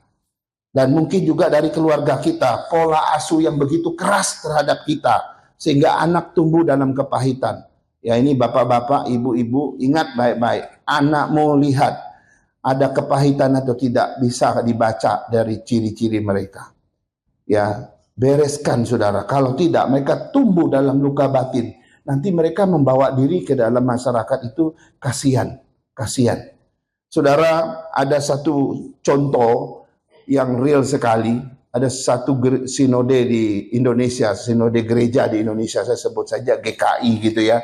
Dan mungkin juga dari keluarga kita, pola asuh yang begitu keras terhadap kita, sehingga anak tumbuh dalam kepahitan. Ya ini bapak-bapak, ibu-ibu, ingat baik-baik. Anakmu lihat, ada kepahitan atau tidak bisa dibaca dari ciri-ciri mereka. Ya, bereskan saudara. Kalau tidak, mereka tumbuh dalam luka batin. Nanti mereka membawa diri ke dalam masyarakat itu kasihan. Saudara, ada satu contoh yang real sekali. Ada satu sinode di Indonesia, sinode gereja di Indonesia, saya sebut saja GKI gitu ya.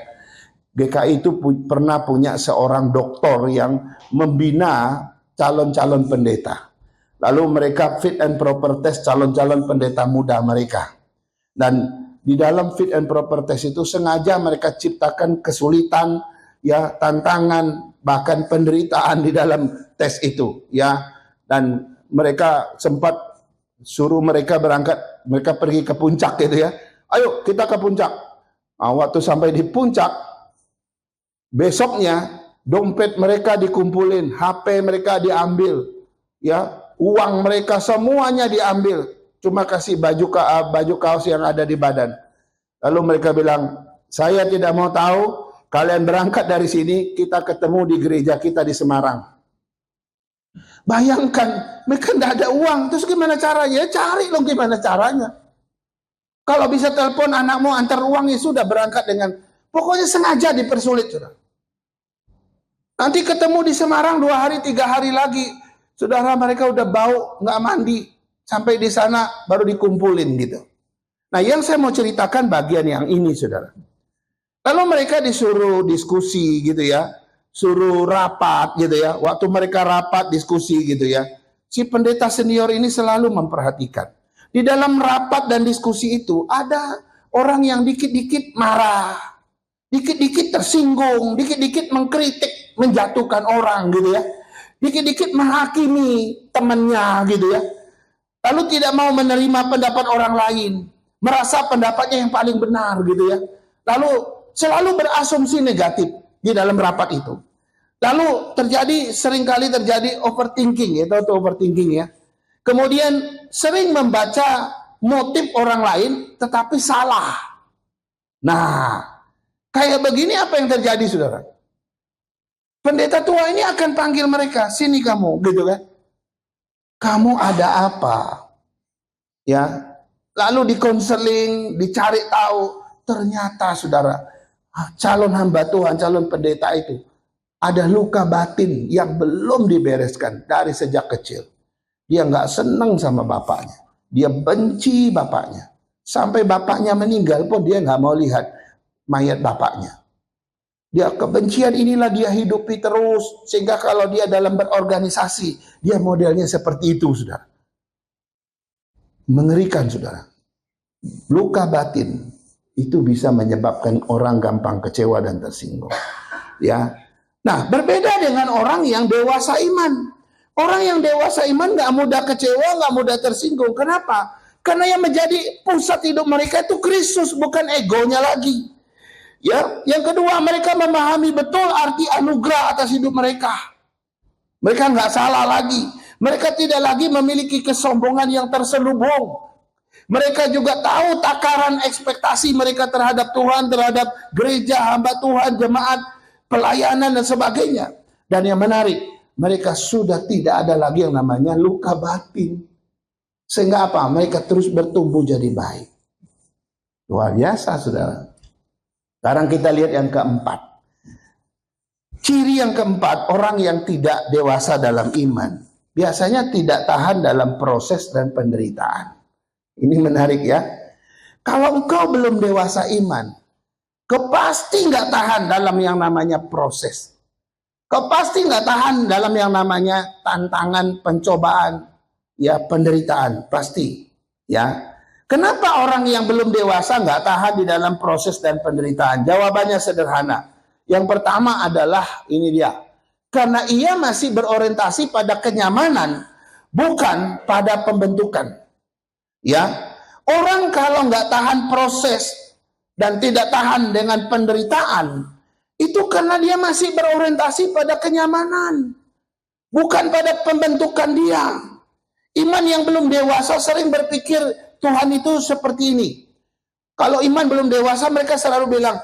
GKI itu pernah punya seorang doktor yang membina calon-calon pendeta. Lalu mereka fit and proper test calon-calon pendeta muda mereka. Dan di dalam fit and proper test itu sengaja mereka ciptakan kesulitan, ya, tantangan, bahkan penderitaan di dalam tes itu, ya. Dan mereka sempat suruh mereka berangkat, mereka pergi ke puncak gitu ya. Ayo kita ke puncak. Waktu sampai di puncak, besoknya dompet mereka dikumpulin, HP mereka diambil, ya, uang mereka semuanya diambil, cuma kasih baju kaos yang ada di badan. Lalu mereka bilang, saya tidak mau tahu, kalian berangkat dari sini, kita ketemu di gereja kita di Semarang. Bayangkan, mereka tidak ada uang, terus gimana caranya? Cari loh gimana caranya. Kalau bisa telepon anakmu antar uang, ya sudah berangkat dengan, pokoknya sengaja dipersulit, saudara. Nanti ketemu di Semarang 2 hari 3 hari lagi, saudara, mereka udah bau, nggak mandi, sampai di sana baru dikumpulin gitu. Nah, yang saya mau ceritakan bagian yang ini, saudara. Lalu mereka disuruh diskusi gitu ya, suruh rapat gitu ya. Waktu mereka rapat diskusi gitu ya, si pendeta senior ini selalu memperhatikan. Di dalam rapat dan diskusi itu ada orang yang dikit-dikit marah, dikit-dikit tersinggung, dikit-dikit mengkritik, menjatuhkan orang gitu ya. Dikit-dikit menghakimi temannya gitu ya. Lalu tidak mau menerima pendapat orang lain, merasa pendapatnya yang paling benar gitu ya. Lalu selalu berasumsi negatif di dalam rapat itu. Lalu seringkali terjadi overthinking, itu overthinking ya. Kemudian sering membaca motif orang lain tetapi salah. Nah, kayak begini apa yang terjadi, saudara? Pendeta tua ini akan panggil mereka, sini kamu, gitu kan? Kamu ada apa? Ya, lalu dikonseling, dicari tahu. Ternyata, saudara, calon hamba Tuhan, calon pendeta itu ada luka batin yang belum dibereskan dari sejak kecil. Dia nggak senang sama bapaknya, dia benci bapaknya. Sampai bapaknya meninggal pun dia nggak mau lihat mayat bapaknya. Dia kebencian inilah dia hidupi terus, sehingga kalau dia dalam berorganisasi, dia modelnya seperti itu, saudara. Mengerikan, saudara. Luka batin itu bisa menyebabkan orang gampang kecewa dan tersinggung. Ya. Nah, berbeda dengan orang yang dewasa iman. Orang yang dewasa iman nggak mudah kecewa, nggak mudah tersinggung. Kenapa? Karena yang menjadi pusat hidup mereka itu Kristus, bukan egonya lagi. Ya, yang kedua, mereka memahami betul arti anugerah atas hidup mereka. Mereka nggak salah lagi. Mereka tidak lagi memiliki kesombongan yang terselubung. Mereka juga tahu takaran ekspektasi mereka terhadap Tuhan, terhadap gereja, hamba Tuhan, jemaat, pelayanan dan sebagainya. Dan yang menarik, mereka sudah tidak ada lagi yang namanya luka batin. Sehingga apa? Mereka terus bertumbuh jadi baik. Luar biasa, saudara. Sekarang kita lihat yang keempat. Ciri yang keempat, orang yang tidak dewasa dalam iman biasanya tidak tahan dalam proses dan penderitaan. Ini menarik ya. Kalau engkau belum dewasa iman, kau pasti nggak tahan dalam yang namanya proses. Kau pasti nggak tahan dalam yang namanya tantangan, pencobaan, ya penderitaan, pasti. Ya, kenapa orang yang belum dewasa nggak tahan di dalam proses dan penderitaan? Jawabannya sederhana. Yang pertama adalah ini dia, karena ia masih berorientasi pada kenyamanan, bukan pada pembentukan. Ya, orang kalau nggak tahan proses dan tidak tahan dengan penderitaan, itu karena dia masih berorientasi pada kenyamanan, bukan pada pembentukan dia. Iman yang belum dewasa sering berpikir Tuhan itu seperti ini. Kalau iman belum dewasa, mereka selalu bilang,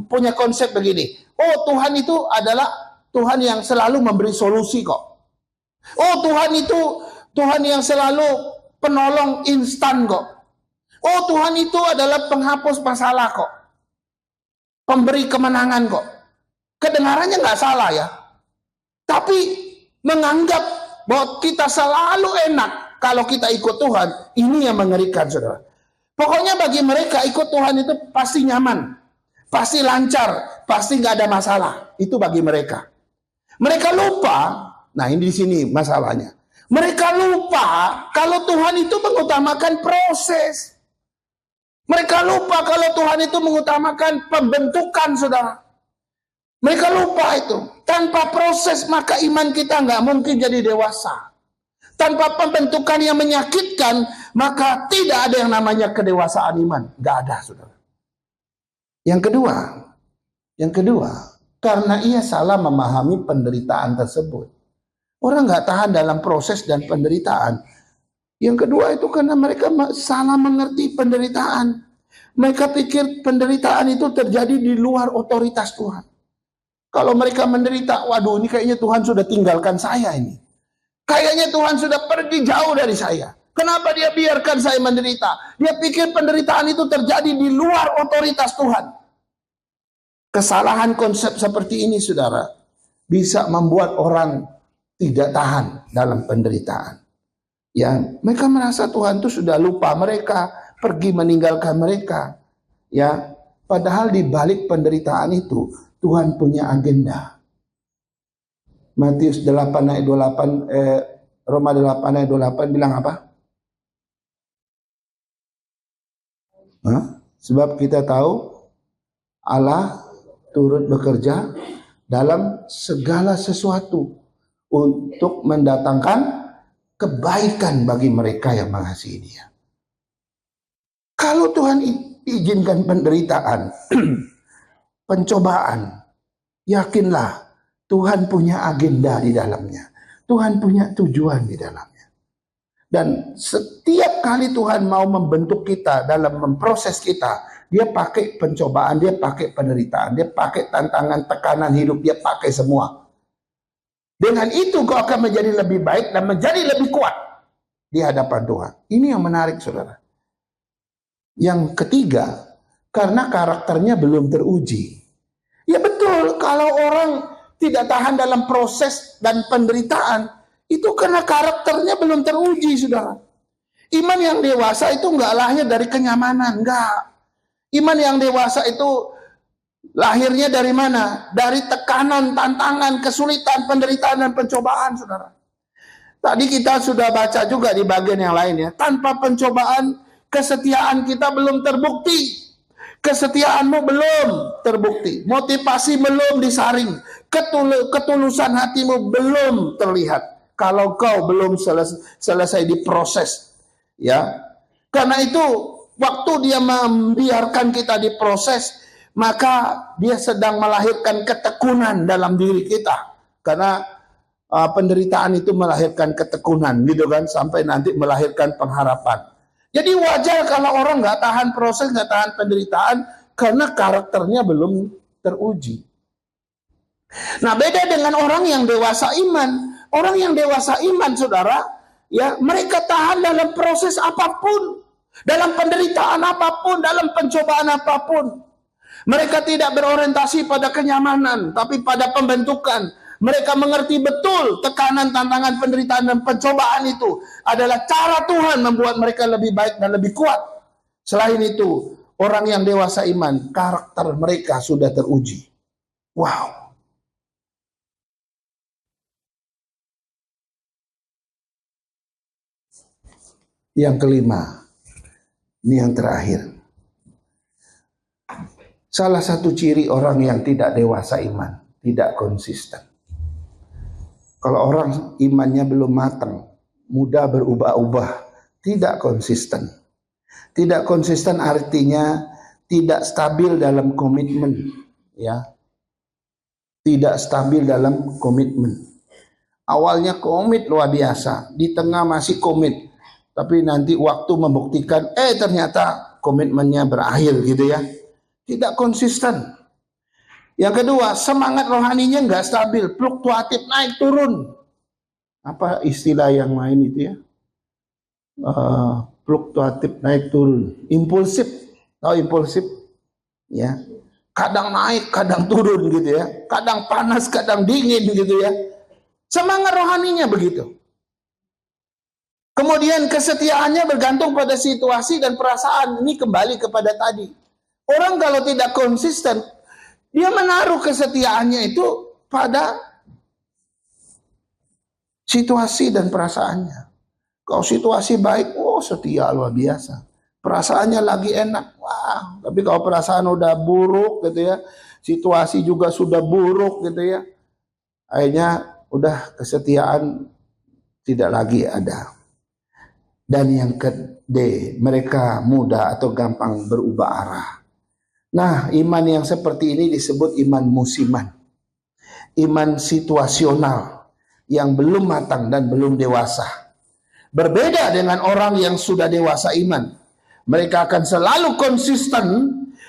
punya konsep begini, oh Tuhan itu adalah Tuhan yang selalu memberi solusi kok. Oh Tuhan itu Tuhan yang selalu penolong instan kok. Oh Tuhan itu adalah penghapus masalah kok. Pemberi kemenangan kok. Kedengarannya nggak salah ya. Tapi menganggap bahwa kita selalu enak kalau kita ikut Tuhan, ini yang mengerikan, saudara. Pokoknya bagi mereka ikut Tuhan itu pasti nyaman, pasti lancar, pasti nggak ada masalah. Itu bagi mereka. Mereka lupa, nah ini di sini masalahnya. Mereka lupa kalau Tuhan itu mengutamakan proses. Mereka lupa kalau Tuhan itu mengutamakan pembentukan, saudara. Mereka lupa itu. Tanpa proses maka iman kita nggak mungkin jadi dewasa. Tanpa pembentukan yang menyakitkan maka tidak ada yang namanya kedewasaan iman. Nggak ada, saudara. Yang kedua, karena ia salah memahami penderitaan tersebut. Orang nggak tahan dalam proses dan penderitaan. Yang kedua itu karena mereka salah mengerti penderitaan. Mereka pikir penderitaan itu terjadi di luar otoritas Tuhan. Kalau mereka menderita, waduh ini kayaknya Tuhan sudah tinggalkan saya ini. Kayaknya Tuhan sudah pergi jauh dari saya. Kenapa dia biarkan saya menderita? Dia pikir penderitaan itu terjadi di luar otoritas Tuhan. Kesalahan konsep seperti ini, saudara, bisa membuat orang tidak tahan dalam penderitaan. Ya, mereka merasa Tuhan itu sudah lupa mereka, pergi meninggalkan mereka. Ya, padahal di balik penderitaan itu Tuhan punya agenda. Matius 8 ayat 28, Roma 8 ayat 28 bilang apa? Sebab kita tahu Allah turut bekerja dalam segala sesuatu untuk mendatangkan kebaikan bagi mereka yang mengasihi Dia. Kalau Tuhan izinkan penderitaan, pencobaan, yakinlah Tuhan punya agenda di dalamnya. Tuhan punya tujuan di dalamnya. Dan setiap kali Tuhan mau membentuk kita dalam memproses kita, Dia pakai pencobaan, Dia pakai penderitaan, Dia pakai tantangan, tekanan hidup, Dia pakai semua. Dengan itu kau akan menjadi lebih baik dan menjadi lebih kuat di hadapan Tuhan. Ini yang menarik, saudara. Yang ketiga, karena karakternya belum teruji. Ya betul, kalau orang tidak tahan dalam proses dan penderitaan, itu karena karakternya belum teruji, saudara. Iman yang dewasa itu enggak lahir dari kenyamanan, enggak. Iman yang dewasa itu lahirnya dari mana? Dari tekanan, tantangan, kesulitan, penderitaan, dan pencobaan, saudara. Tadi kita sudah baca juga di bagian yang lain ya. Tanpa pencobaan, kesetiaan kita belum terbukti. Kesetiaanmu belum terbukti. Motivasi belum disaring. Ketulusan hatimu belum terlihat. Kalau kau belum selesai diproses. Ya. Karena itu, waktu Dia membiarkan kita diproses, maka Dia sedang melahirkan ketekunan dalam diri kita. Karena penderitaan itu melahirkan ketekunan, gitu kan, sampai nanti melahirkan pengharapan. Jadi wajar kalau orang nggak tahan proses, nggak tahan penderitaan, karena karakternya belum teruji. Nah, beda dengan orang yang dewasa iman. Orang yang dewasa iman, saudara, ya, mereka tahan dalam proses apapun, dalam penderitaan apapun, dalam pencobaan apapun. Mereka tidak berorientasi pada kenyamanan, tapi pada pembentukan. Mereka mengerti betul tekanan, tantangan, penderitaan, dan pencobaan itu adalah cara Tuhan membuat mereka lebih baik dan lebih kuat. Selain itu, orang yang dewasa iman, karakter mereka sudah teruji. Wow. Yang kelima, ini yang terakhir. Salah satu ciri orang yang tidak dewasa iman, tidak konsisten. Kalau orang imannya belum matang, mudah berubah-ubah, tidak konsisten. Tidak konsisten artinya tidak stabil dalam komitmen, ya. Tidak stabil dalam komitmen. Awalnya komit luar biasa, di tengah masih komit, tapi nanti waktu membuktikan, ternyata komitmennya berakhir gitu ya. Tidak konsisten. Yang kedua, semangat rohaninya nggak stabil, fluktuatif, naik turun. Apa istilah yang lain itu ya? Fluktuatif, naik turun. Impulsif, tahu impulsif? Ya, kadang naik, kadang turun gitu ya. Kadang panas, kadang dingin gitu ya. Semangat rohaninya begitu. Kemudian kesetiaannya bergantung pada situasi dan perasaan. Ini kembali kepada tadi. Orang kalau tidak konsisten, dia menaruh kesetiaannya itu pada situasi dan perasaannya. Kalau situasi baik, setia luar biasa. Perasaannya lagi enak, wah. Tapi kalau perasaan udah buruk gitu ya, situasi juga sudah buruk gitu ya, akhirnya udah kesetiaan tidak lagi ada. Dan yang kedua, mereka mudah atau gampang berubah arah. Nah, iman yang seperti ini disebut iman musiman. Iman situasional yang belum matang dan belum dewasa. Berbeda dengan orang yang sudah dewasa iman. Mereka akan selalu konsisten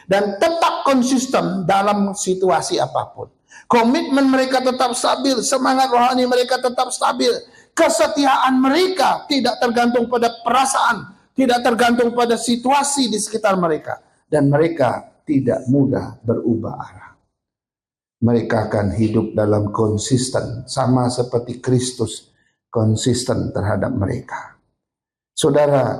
dan tetap konsisten dalam situasi apapun. Komitmen mereka tetap stabil, semangat rohani mereka tetap stabil. Kesetiaan mereka tidak tergantung pada perasaan, tidak tergantung pada situasi di sekitar mereka. Dan mereka tidak mudah berubah arah. Mereka akan hidup dalam konsisten, sama seperti Kristus konsisten terhadap mereka. Saudara,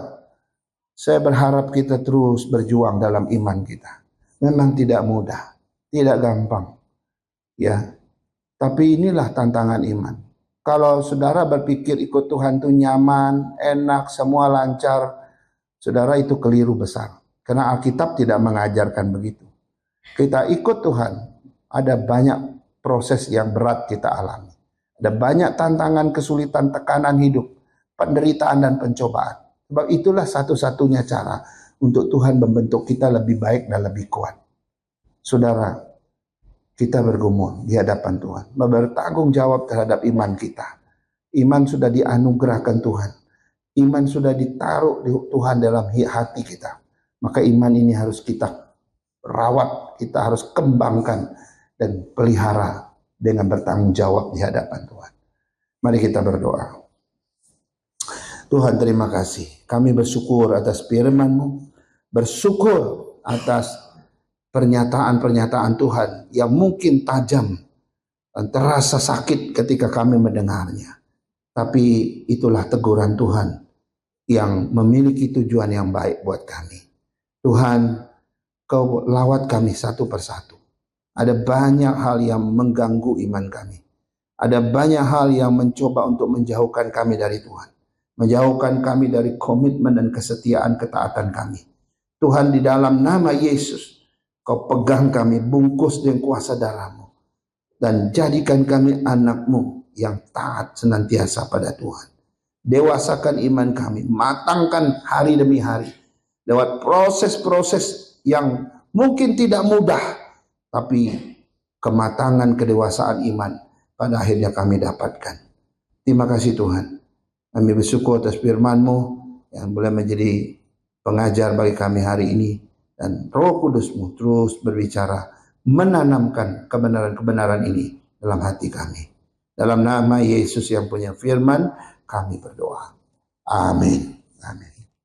saya berharap kita terus berjuang dalam iman kita. Memang tidak mudah, tidak gampang, ya. Tapi inilah tantangan iman. Kalau saudara berpikir ikut Tuhan itu nyaman, enak, semua lancar, saudara itu keliru besar. Karena Alkitab tidak mengajarkan begitu. Kita ikut Tuhan, ada banyak proses yang berat kita alami. Ada banyak tantangan, kesulitan, tekanan hidup, penderitaan dan pencobaan. Sebab itulah satu-satunya cara untuk Tuhan membentuk kita lebih baik dan lebih kuat. Saudara, kita bergumul di hadapan Tuhan, bertanggung jawab terhadap iman kita. Iman sudah dianugerahkan Tuhan. Iman sudah ditaruh di Tuhan dalam hati kita. Maka iman ini harus kita rawat, kita harus kembangkan dan pelihara dengan bertanggung jawab di hadapan Tuhan. Mari kita berdoa. Tuhan, terima kasih. Kami bersyukur atas firman-Mu, bersyukur atas pernyataan-pernyataan Tuhan yang mungkin tajam dan terasa sakit ketika kami mendengarnya. Tapi itulah teguran Tuhan yang memiliki tujuan yang baik buat kami. Tuhan, Kau lawat kami satu persatu. Ada banyak hal yang mengganggu iman kami. Ada banyak hal yang mencoba untuk menjauhkan kami dari Tuhan. Menjauhkan kami dari komitmen dan kesetiaan ketaatan kami. Tuhan, di dalam nama Yesus, Kau pegang kami, bungkus dengan kuasa darah-Mu. Dan jadikan kami anak-Mu yang taat senantiasa pada Tuhan. Dewasakan iman kami, matangkan hari demi hari. Lewat proses-proses yang mungkin tidak mudah, tapi kematangan kedewasaan iman pada akhirnya kami dapatkan. Terima kasih Tuhan. Kami bersyukur atas firman-Mu yang boleh menjadi pengajar bagi kami hari ini. Dan Roh Kudus-Mu terus berbicara, menanamkan kebenaran-kebenaran ini dalam hati kami. Dalam nama Yesus yang punya firman, kami berdoa. Amin. Amin.